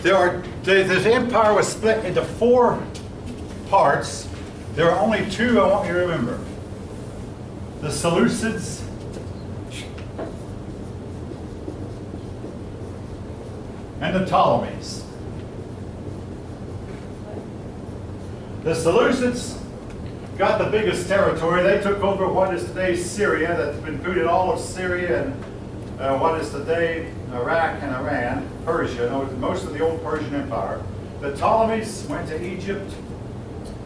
The empire was split into 4 parts. There are only 2 I want you to remember. The Seleucids and the Ptolemies. The Seleucids got the biggest territory. They took over what is today Syria, that's included all of Syria and what is today Iraq and Iran, Persia, most of the old Persian Empire. The Ptolemies went to Egypt,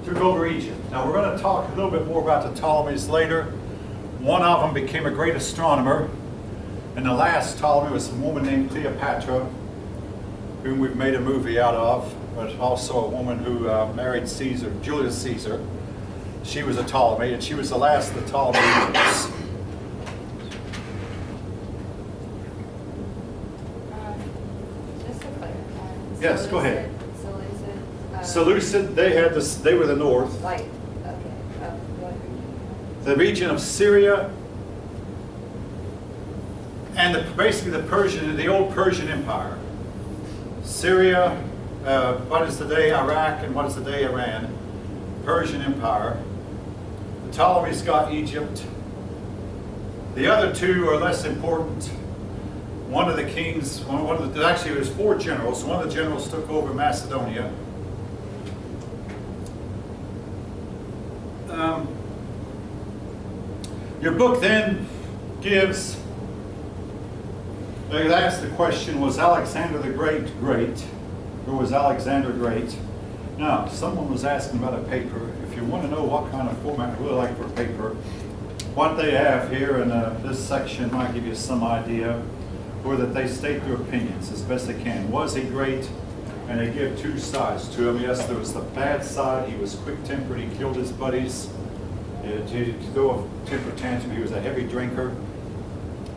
took over Egypt. Now we're going to talk a little bit more about the Ptolemies later. One of them became a great astronomer, and the last Ptolemy was a woman named Cleopatra, whom we've made a movie out of, but also a woman who married Caesar, Julius Caesar. She was a Ptolemy, and she was the last of the Ptolemies. Just to clarify. Yes, go ahead. Seleucid. Seleucid, they were the north. Like, okay. What region? The region of Syria and basically the old Persian Empire. Syria, what is today Iraq and what is today Iran, Persian Empire. The Ptolemies got Egypt. The other 2 are less important. One of the kings, actually it was 4 generals. One of the generals took over Macedonia. Your book then gives, they asked the question, was Alexander the Great great, or was Alexander great? Now, someone was asking about a paper. If you want to know what kind of format I really like for a paper, what they have here in this section might give you some idea, or that they state their opinions as best they can. Was he great? And they give 2 sides to him. Yes, there was the bad side. He was quick-tempered. He killed his buddies. To throw a temper tantrum, he was a heavy drinker.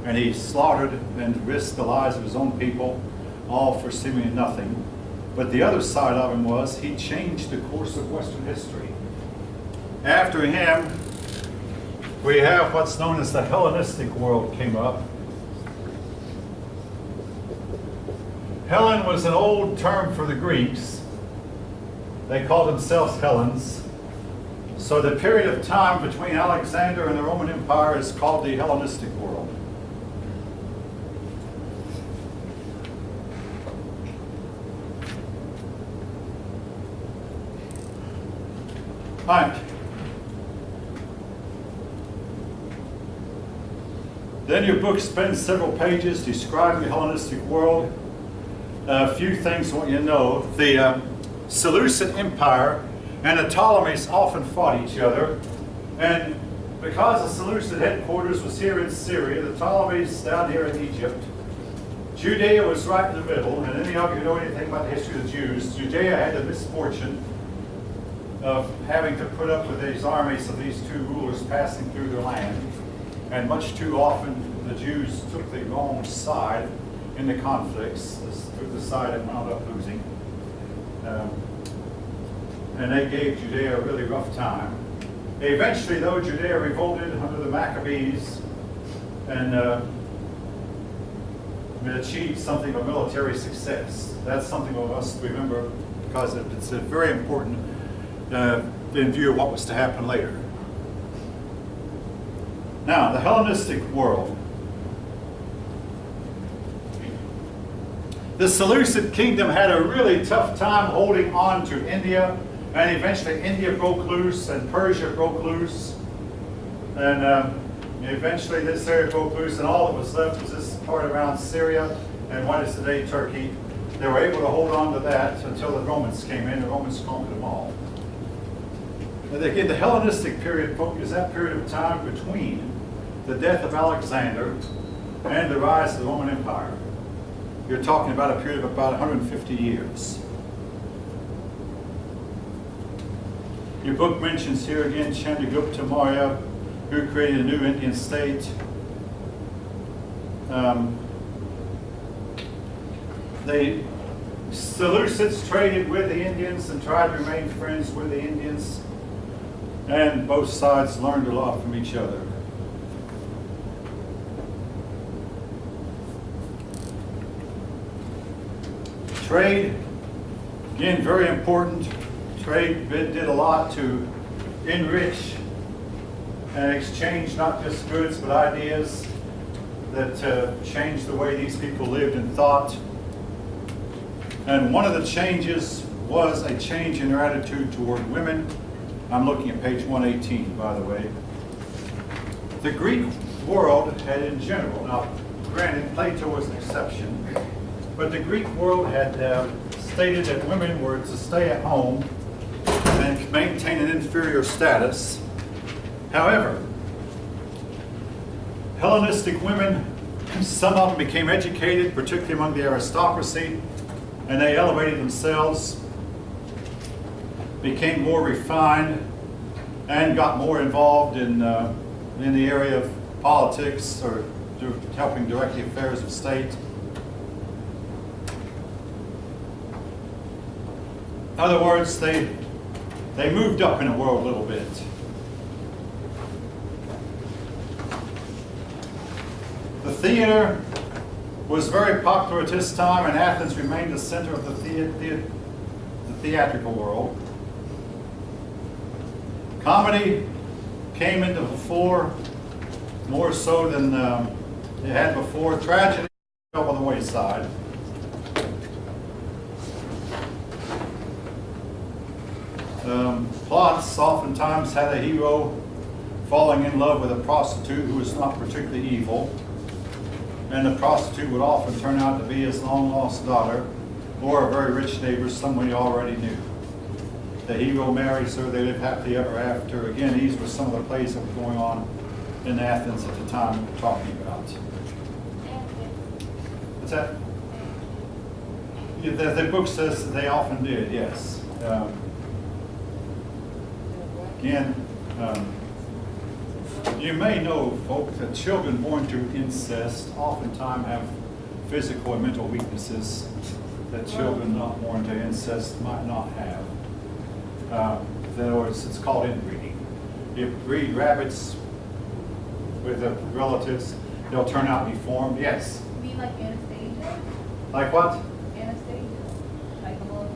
And he slaughtered and risked the lives of his own people, all for seemingly nothing. But the other side of him was he changed the course of Western history. After him, we have what's known as the Hellenistic world came up. Hellen was an old term for the Greeks. They called themselves Hellenes. So the period of time between Alexander and the Roman Empire is called the Hellenistic world. All right. Then your book spends several pages describing the Hellenistic world. A few things I want you to know. The Seleucid Empire and the Ptolemies often fought each other. And because the Seleucid headquarters was here in Syria, the Ptolemies down here in Egypt, Judea was right in the middle. And any of you who know anything about the history of the Jews, Judea had the misfortune of having to put up with these armies of these 2 rulers passing through their land. And much too often the Jews took the wrong side in the conflicts, took the side that wound up losing. And they gave Judea a really rough time. Eventually, though, Judea revolted under the Maccabees and achieved something of military success. That's something we must remember because it's very important in view of what was to happen later. Now, the Hellenistic world. The Seleucid kingdom had a really tough time holding on to India, and eventually India broke loose and Persia broke loose. And eventually this area broke loose, and all that was left was this part around Syria and what is today Turkey. They were able to hold on to that until the Romans came in. The Romans conquered them all. But again, the Hellenistic period is that period of time between the death of Alexander and the rise of the Roman Empire. You're talking about a period of about 150 years. Your book mentions here again Chandragupta Maurya, who created a new Indian state. The Seleucids traded with the Indians and tried to remain friends with the Indians, and both sides learned a lot from each other. Trade Again, very important. Trade did a lot to enrich and exchange not just goods but ideas that changed the way these people lived and thought. And one of the changes was a change in their attitude toward women. I'm looking at page 118, by the way. The Greek world had in general, now granted Plato was an exception, but the Greek world had stated that women were to stay at home and maintain an inferior status. However, Hellenistic women, some of them became educated, particularly among the aristocracy, and they elevated themselves, became more refined, and got more involved in the area of politics or helping direct the affairs of state. In other words, they moved up in the world a little bit. The theater was very popular at this time, and Athens remained the center of the theatrical world. Comedy came into the fore more so than it had before. Tragedy fell on the wayside. Plots oftentimes had a hero falling in love with a prostitute who was not particularly evil, and the prostitute would often turn out to be his long-lost daughter or a very rich neighbor, someone he already knew. The hero marries her, they live happily ever after. Again, these were some of the plays that were going on in Athens at the time we're talking about. What's that? Yeah, the book says that they often did, yes. Again, you may know, folks, that children born to incest oftentimes have physical and mental weaknesses that children not born to incest might not have. In other words, it's called inbreeding. You breed rabbits with the relatives, they'll turn out deformed. Yes? You mean like Anastasia? Like what? Anastasia. Like a little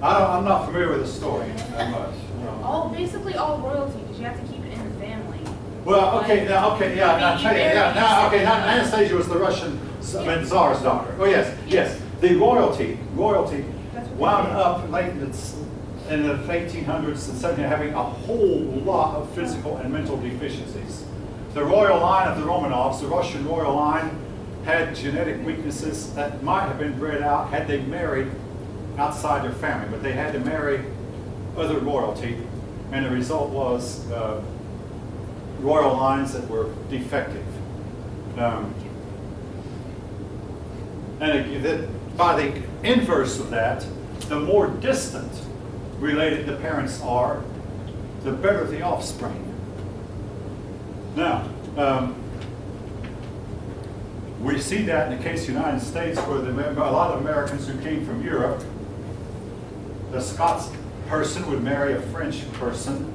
I'm not familiar with the story that much. No. Basically all royalty, because you have to keep it in the family. Well, okay, now, okay, yeah, now tell you, yeah, now, okay, now Anastasia was the Russian Tsar's daughter. Oh yes, yes. The royalty wound up late in the 1800s and 1700s having a whole lot of physical and mental deficiencies. The royal line of the Romanovs, the Russian royal line, had genetic weaknesses that might have been bred out had they married outside their family, but they had to marry other royalty, and the result was royal lines that were defective. By the inverse of that, the more distant related the parents are, the better the offspring. Now, we see that in the case of the United States, where a lot of Americans who came from Europe, the Scots person would marry a French person,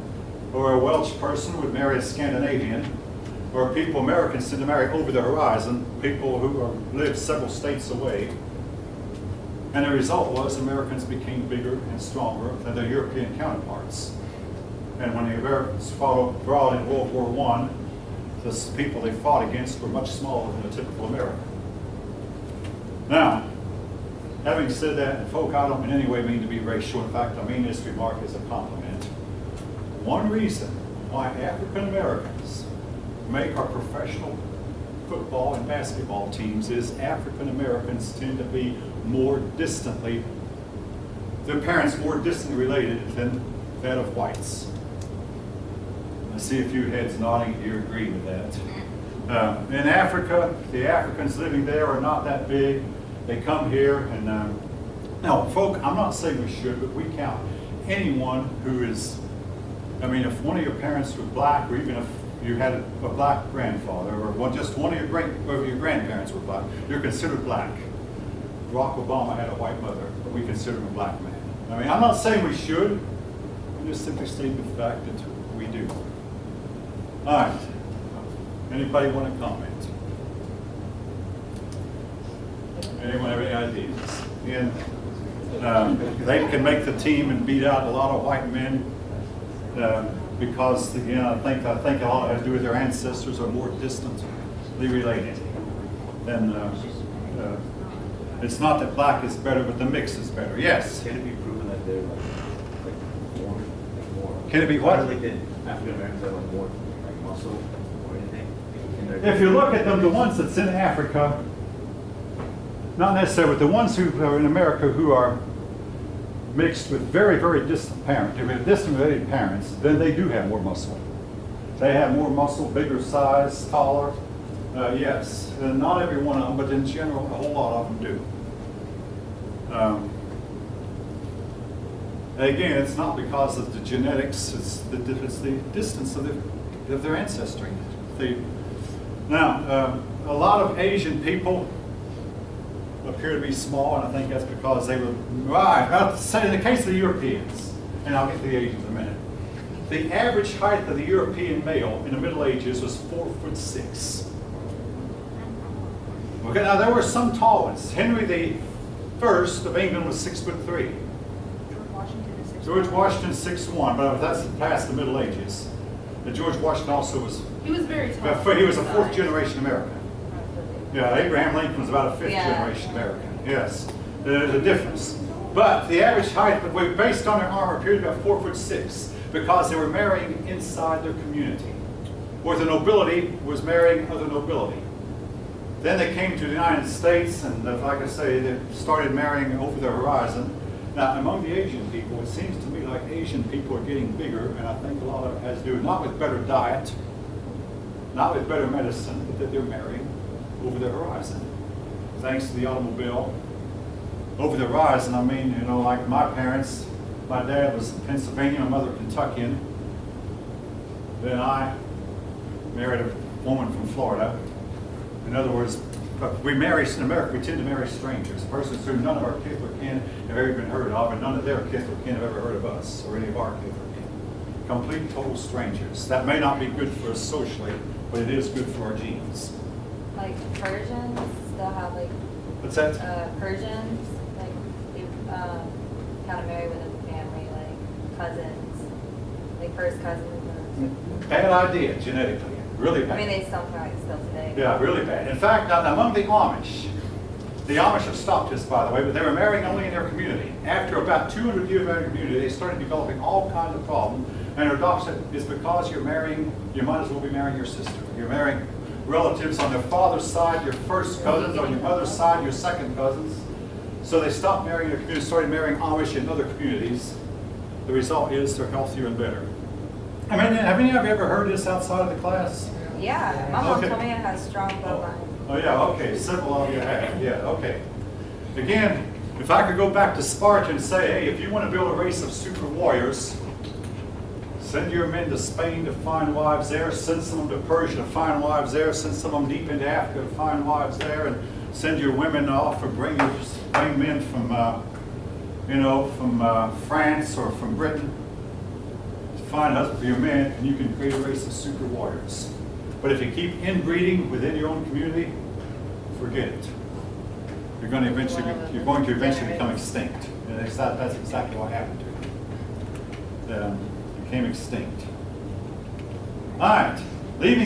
or a Welsh person would marry a Scandinavian, or Americans tend to marry over the horizon, people who lived several states away. And the result was Americans became bigger and stronger than their European counterparts. And when the Americans fought abroad in World War I, the people they fought against were much smaller than a typical American. Now, having said that, folk, I don't in any way mean to be racial. In fact, I mean this remark as a compliment. One reason why African Americans make our professional football and basketball teams is African Americans tend to be more distantly, their parents more distantly related than that of whites. I see a few heads nodding if you agree with that. In Africa, the Africans living there are not that big. They come here and, now folk, I'm not saying we should, but we count anyone who is, I mean, if one of your parents was black, or even if you had a black grandfather, or just one of your grandparents were black, you're considered black. Barack Obama had a white mother, but we consider him a black man. I mean, I'm not saying we should, I'm just simply stating the fact that we do. All right, anybody want to comment? Anyone have any ideas? Ian? They can make the team and beat out a lot of white men because, again, I think a lot has to do with their ancestors are more distantly related. And it's not that black is better, but the mix is better. Yes. Can it be proven that they're more? Can it be what? Like that African Americans have more muscle or anything? If you look at them, the ones that's in Africa, not necessarily, but the ones who are in America who are mixed with very, very distant parents, if they're distant related parents, then they do have more muscle. They have more muscle, bigger size, taller. Yes, and not every one of them, but in general, a whole lot of them do. Again, it's not because of the genetics; it's the distance of their ancestry. Now, a lot of Asian people appear to be small, and I think that's because they were right. I'll say in the case of the Europeans, and I'll get to the Asians in a minute. The average height of the European male in the Middle Ages was 4'6". Okay, now there were some tall ones. Henry I of England was 6'3". George Washington 6'1", but that's past the Middle Ages. And George Washington also was. He was very tall. He was a fourth generation American. Yeah, Abraham Lincoln was about a fifth generation American. Yes, there's a difference. But the average height, based on their armor, appeared to be about 4'6", because they were marrying inside their community, where the nobility was marrying other nobility. Then they came to the United States, and like I say, they started marrying over the horizon. Now, among the Asian people, it seems to me like Asian people are getting bigger, and I think a lot of it has to do not with better diet, not with better medicine, but that they're marrying over the horizon. Thanks to the automobile. Over the horizon, I mean, you know, like my parents, my dad was Pennsylvania, my mother Kentuckian. Then I married a woman from Florida. In other words, we marry, in America, we tend to marry strangers, persons who none of our kith or kin have ever even heard of, and none of their kith or kin have ever heard of us, or any of our kith or kin. Complete, total strangers. That may not be good for us socially, but it is good for our genes. Like Persians still have like. What's that? Persians, like they kind of marry within the family, like cousins, like first cousins. Bad idea genetically. Really bad. I mean, they still try it still today. Yeah, really bad. In fact, among the Amish have stopped this, by the way, but they were marrying only in their community. After about 200 years of their community, they started developing all kinds of problems. And their doc said, it's because you're marrying, you might as well be marrying your sister. You're marrying relatives on their father's side, your first cousins, on your mother's side, your second cousins. So they stopped marrying their community, started marrying Amish in other communities. The result is they're healthier and better. I mean, have any of you ever heard this outside of the class? Yeah, my mom told me it has strong bloodline. Oh yeah, okay, several of you have, yeah, okay. Again, if I could go back to Sparta and say, hey, if you want to build a race of super warriors, send your men to Spain to find wives there, send some of them to Persia to find wives there, send some of them deep into Africa to find wives there, and send your women off or bring men from, from France or from Britain. Find a husband for your men, and you can create a race of super warriors. But if you keep inbreeding within your own community, forget it. You're going to eventually become extinct. And that's exactly what happened to you. Became extinct. All right, leaving.